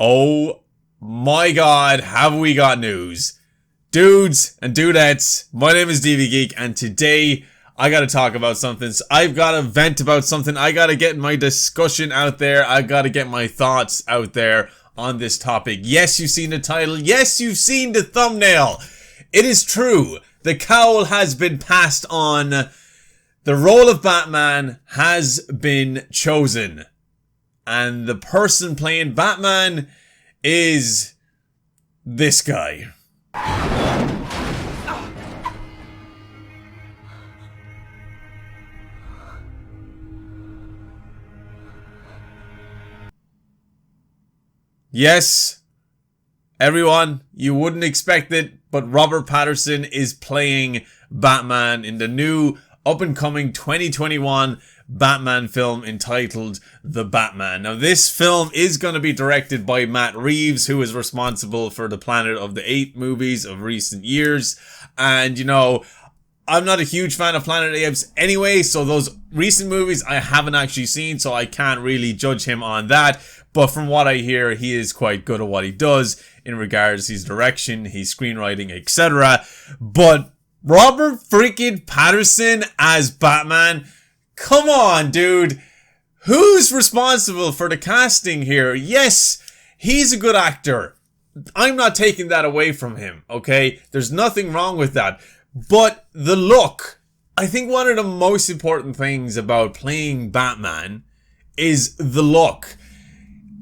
Oh my god, have we got news. Dudes and dudettes, my name is DV Geek, and today I gotta talk about something. So I've gotta vent about something. I gotta get my discussion out there. I gotta get my thoughts out there on this topic. Yes, you've seen the title. Yes, you've seen the thumbnail. It is true. The cowl has been passed on. The role of Batman has been chosen. And the person playing Batman is this guy. Yes, everyone, you wouldn't expect it, but Robert Pattinson is playing Batman in the new up-and-coming 2021 Batman film entitled The Batman. Now, this film is going to be directed by Matt Reeves, who is responsible for the Planet of the Apes movies of recent years. And, you know, I'm not a huge fan of Planet of the Apes anyway, so those recent movies I haven't actually seen, so I can't really judge him on that. But from what I hear, he is quite good at what he does in regards to his direction, his screenwriting, etc. But Robert freaking Pattinson as Batman? Come on, dude. Who's responsible for the casting here? Yes, he's a good actor. I'm not taking that away from him, okay? There's nothing wrong with that. But the look, I think one of the most important things about playing Batman is the look.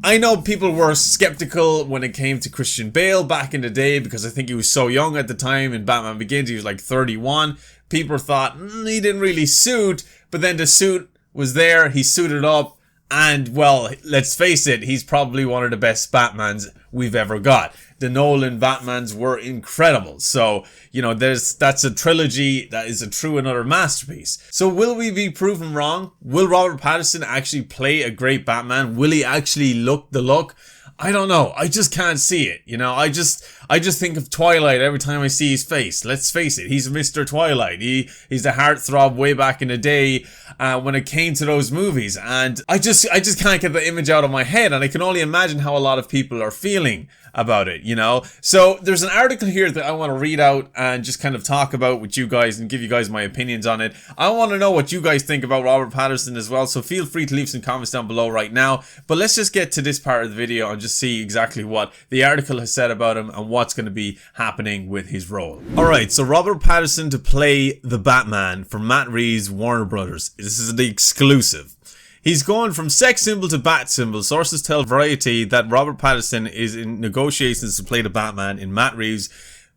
I know people were skeptical when it came to Christian Bale back in the day because I think he was so young at the time in Batman Begins. He was like 31. People thought he didn't really suit, but then the suit was there. He suited up, and well, let's face it, he's probably one of the best Batmans we've ever got. The Nolan Batmans were incredible. So, you know, that's a trilogy that is a true and utter masterpiece. So will we be proven wrong? Will Robert Pattinson actually play a great Batman? Will he actually look the look? I don't know. I just can't see it. You know, I just think of Twilight every time I see his face. Let's face it, he's Mr. Twilight. He's a heartthrob way back in the day when it came to those movies, and I just can't get the image out of my head, and I can only imagine how a lot of people are feeling about it, you know? So there's an article here that I want to read out and just kind of talk about with you guys and give you guys my opinions on it. I want to know what you guys think about Robert Pattinson as well, so feel free to leave some comments down below right now. But let's just get to this part of the video and just see exactly what the article has said about him and what's going to be happening with his role. Alright, so Robert Pattinson to play the Batman for Matt Reeves' Warner Brothers. This is the exclusive. He's going from sex symbol to bat symbol. Sources tell Variety that Robert Pattinson is in negotiations to play the Batman in Matt Reeves'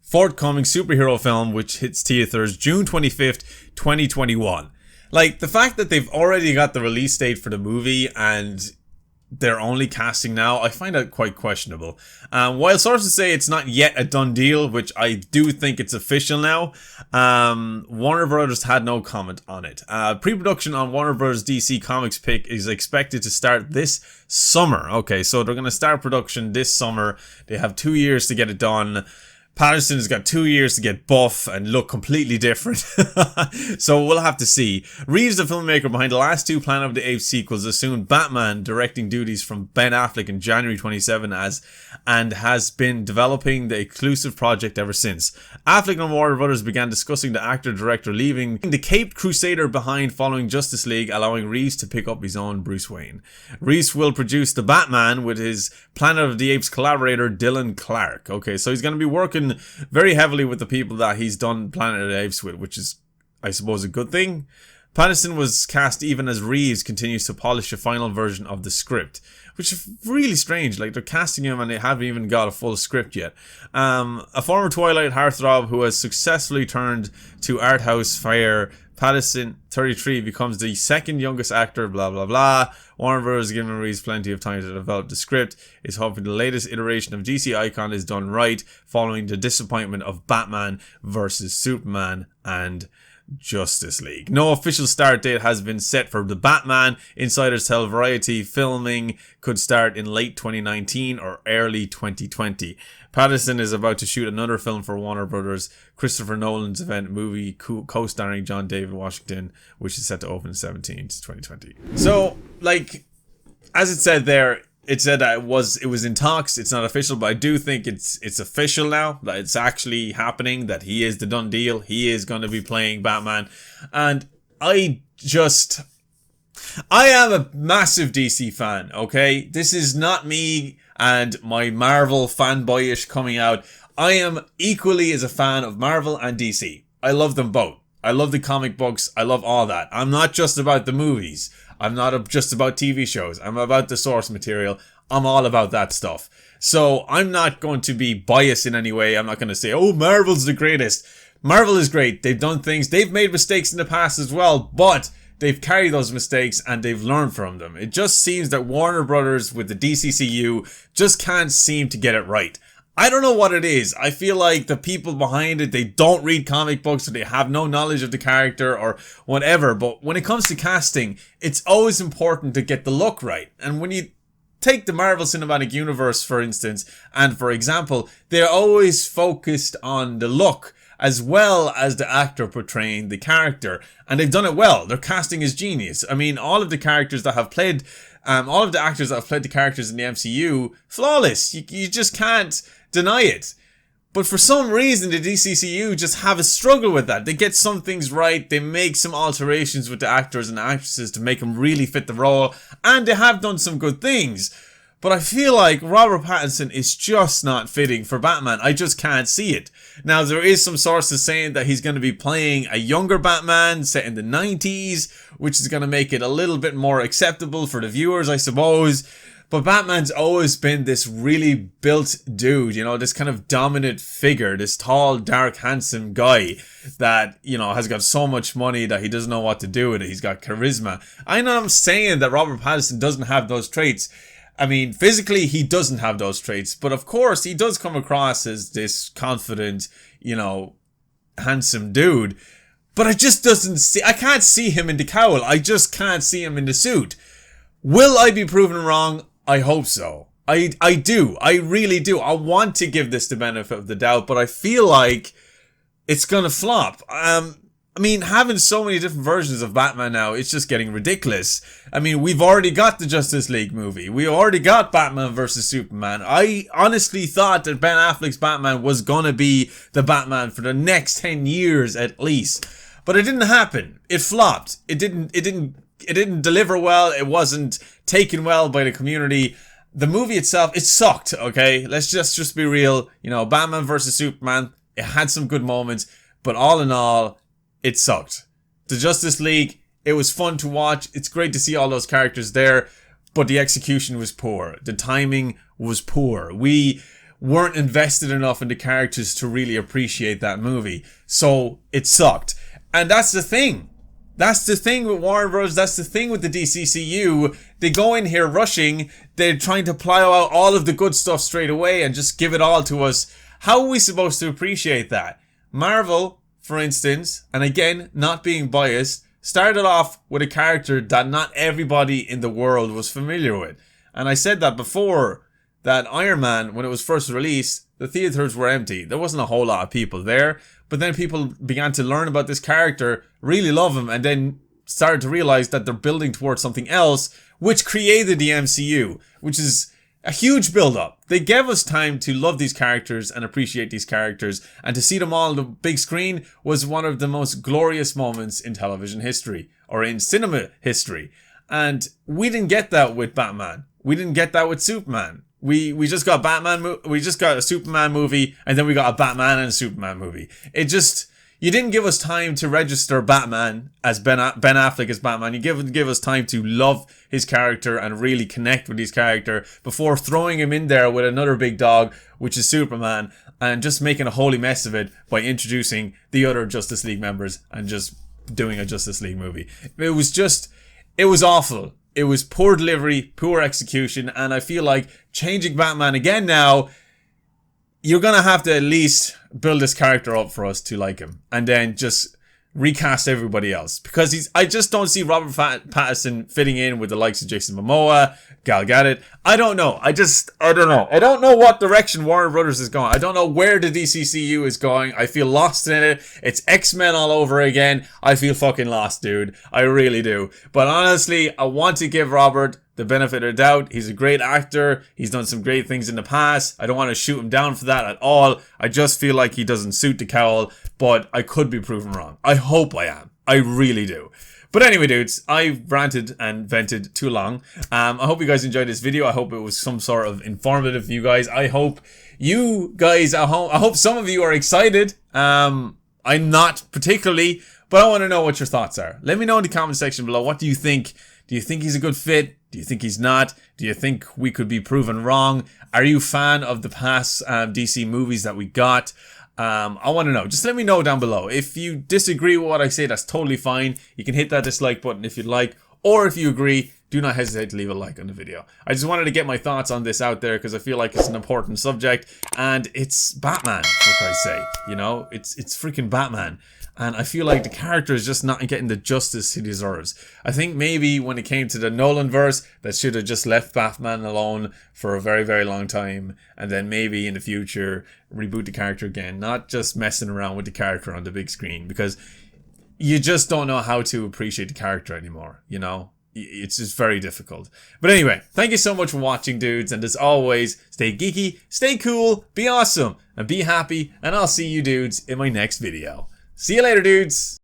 forthcoming superhero film, which hits theaters June 25th, 2021. Like, the fact that they've already got the release date for the movie and they're only casting now, I find that quite questionable. While sources say it's not yet a done deal, which I do think it's official now, Warner Brothers had no comment on it. Pre-production on Warner Brothers DC Comics pick is expected to start this summer. Okay, so they're going to start production this summer. They have 2 years to get it done. Pattinson has got 2 years to get buff and look completely different. So we'll have to see. Reeves, the filmmaker behind the last two Planet of the Apes sequels, assumed Batman directing duties from Ben Affleck in January 27 and has been developing the exclusive project ever since. Affleck and Warner Brothers began discussing the actor-director leaving the Caped Crusader behind following Justice League, allowing Reeves to pick up his own Bruce Wayne. Reeves will produce The Batman with his Planet of the Apes collaborator Dylan Clark. Okay, so he's going to be working very heavily with the people that he's done Planet of the Apes with, which is, I suppose, a good thing. Pattinson was cast even as Reeves continues to polish a final version of the script, which is really strange. Like, they're casting him and they haven't even got a full script yet. A former Twilight heartthrob who has successfully turned to art house fare, Pattinson, 33, becomes the second youngest actor, blah blah blah. Warner Bros. Giving Reeves plenty of time to develop the script, is hoping the latest iteration of DC icon is done right, following the disappointment of Batman vs Superman and Justice League. No official start date has been set for The Batman. Insiders tell Variety filming could start in late 2019 or early 2020. Pattinson is about to shoot another film for Warner Brothers, Christopher Nolan's event movie co-starring John David Washington, which is set to open 17th to 2020. So, like, as it said there, it said that it was in talks. It's not official, but I do think it's official now, that it's actually happening, that he is the done deal. He is going to be playing Batman. And I am a massive DC fan, okay? This is not me and my Marvel fanboyish coming out. I am equally as a fan of Marvel and DC. I love them both. I love the comic books. I love all that. I'm not just about the movies. I'm not just about TV shows. I'm about the source material. I'm all about that stuff. So I'm not going to be biased in any way. I'm not going to say, oh, Marvel's the greatest. Marvel is great. They've done things. They've made mistakes in the past as well, but they've carried those mistakes and they've learned from them. It just seems that Warner Brothers with the DCCU just can't seem to get it right. I don't know what it is. I feel like the people behind it, they don't read comic books or they have no knowledge of the character or whatever. But when it comes to casting, it's always important to get the look right. And when you take the Marvel Cinematic Universe, for instance, and for example, they're always focused on the look as well as the actor portraying the character. And they've done it well. Their casting is genius. I mean, all of the characters that have played, all of the actors that have played the characters in the MCU, flawless. You just can't deny it. But for some reason, the DCCU just have a struggle with that. They get some things right. They make some alterations with the actors and the actresses to make them really fit the role. And they have done some good things. But I feel like Robert Pattinson is just not fitting for Batman. I just can't see it. Now, there is some sources saying that he's going to be playing a younger Batman set in the 90s, which is going to make it a little bit more acceptable for the viewers, I suppose. But Batman's always been this really built dude, you know, this kind of dominant figure, this tall, dark, handsome guy that, you know, has got so much money that he doesn't know what to do with it. He's got charisma. I know I'm saying that Robert Pattinson doesn't have those traits. I mean, physically, he doesn't have those traits. But of course, he does come across as this confident, you know, handsome dude. But I can't see him in the cowl. I just can't see him in the suit. Will I be proven wrong? I hope so. I do. I really do. I want to give this the benefit of the doubt, but I feel like it's gonna flop. I mean, having so many different versions of Batman now, it's just getting ridiculous. I mean, we've already got the Justice League movie. We already got Batman vs. Superman. I honestly thought that Ben Affleck's Batman was gonna be the Batman for the next 10 years at least. But it didn't happen. It flopped. It didn't deliver well. It wasn't taken well by the community. The movie itself, it sucked, okay? Let's just be real. You know, Batman vs. Superman, it had some good moments, but all in all, it sucked. The Justice League, it was fun to watch. It's great to see all those characters there, but the execution was poor. The timing was poor. We weren't invested enough in the characters to really appreciate that movie. So, it sucked. And that's the thing. That's the thing with Warner Bros. That's the thing with the DCCU. They go in here rushing. They're trying to plow out all of the good stuff straight away and just give it all to us. How are we supposed to appreciate that? Marvel, for instance, and again, not being biased, started off with a character that not everybody in the world was familiar with. And I said that before, that Iron Man, when it was first released, the theaters were empty. There wasn't a whole lot of people there. But then people began to learn about this character, really love him, and then started to realize that they're building towards something else, which created the MCU, which is a huge build-up. They gave us time to love these characters and appreciate these characters, and to see them all on the big screen was one of the most glorious moments in television history, or in cinema history. And we didn't get that with Batman. We didn't get that with Superman. We just got we just got a Superman movie, and then we got a Batman and a Superman movie. You didn't give us time to register Batman as Ben Affleck as Batman. You give us time to love his character and really connect with his character before throwing him in there with another big dog, which is Superman, and just making a holy mess of it by introducing the other Justice League members and just doing a Justice League movie. It was awful. It was poor delivery, poor execution, and I feel like changing Batman again now, you're going to have to at least build this character up for us to like him. And then just recast everybody else. Because I just don't see Robert Pattinson fitting in with the likes of Jason Momoa, Gal Gadot. I don't know. I don't know. I don't know what direction Warner Brothers is going. I don't know where the DCCU is going. I feel lost in it. It's X-Men all over again. I feel fucking lost, dude. I really do. But honestly, I want to give Robert the benefit of the doubt. He's a great actor. He's done some great things in the past. I don't want to shoot him down for that at all. I just feel like he doesn't suit the cowl, but I could be proven wrong. I hope I am. I really do. But anyway, dudes, I've ranted and vented too long. I hope you guys enjoyed this video. I hope it was some sort of informative for you guys. I hope you guys at home, I hope some of you are excited. I'm not particularly, but I want to know what your thoughts are. Let me know in the comment section below. What do you think? Do you think he's a good fit? Do you think he's not? Do you think we could be proven wrong? Are you a fan of the past DC movies that we got? I want to know. Just let me know down below. If you disagree with what I say, that's totally fine. You can hit that dislike button if you'd like. Or if you agree, do not hesitate to leave a like on the video. I just wanted to get my thoughts on this out there because I feel like it's an important subject. And it's Batman, for Christ's sake. You know, it's freaking Batman. And I feel like the character is just not getting the justice he deserves. I think maybe when it came to the Nolanverse, that should have just left Batman alone for a very, very long time. And then maybe in the future, reboot the character again. Not just messing around with the character on the big screen. Because you just don't know how to appreciate the character anymore, you know? It's just very difficult. But anyway, thank you so much for watching, dudes. And as always, stay geeky, stay cool, be awesome, and be happy. And I'll see you dudes in my next video. See you later, dudes!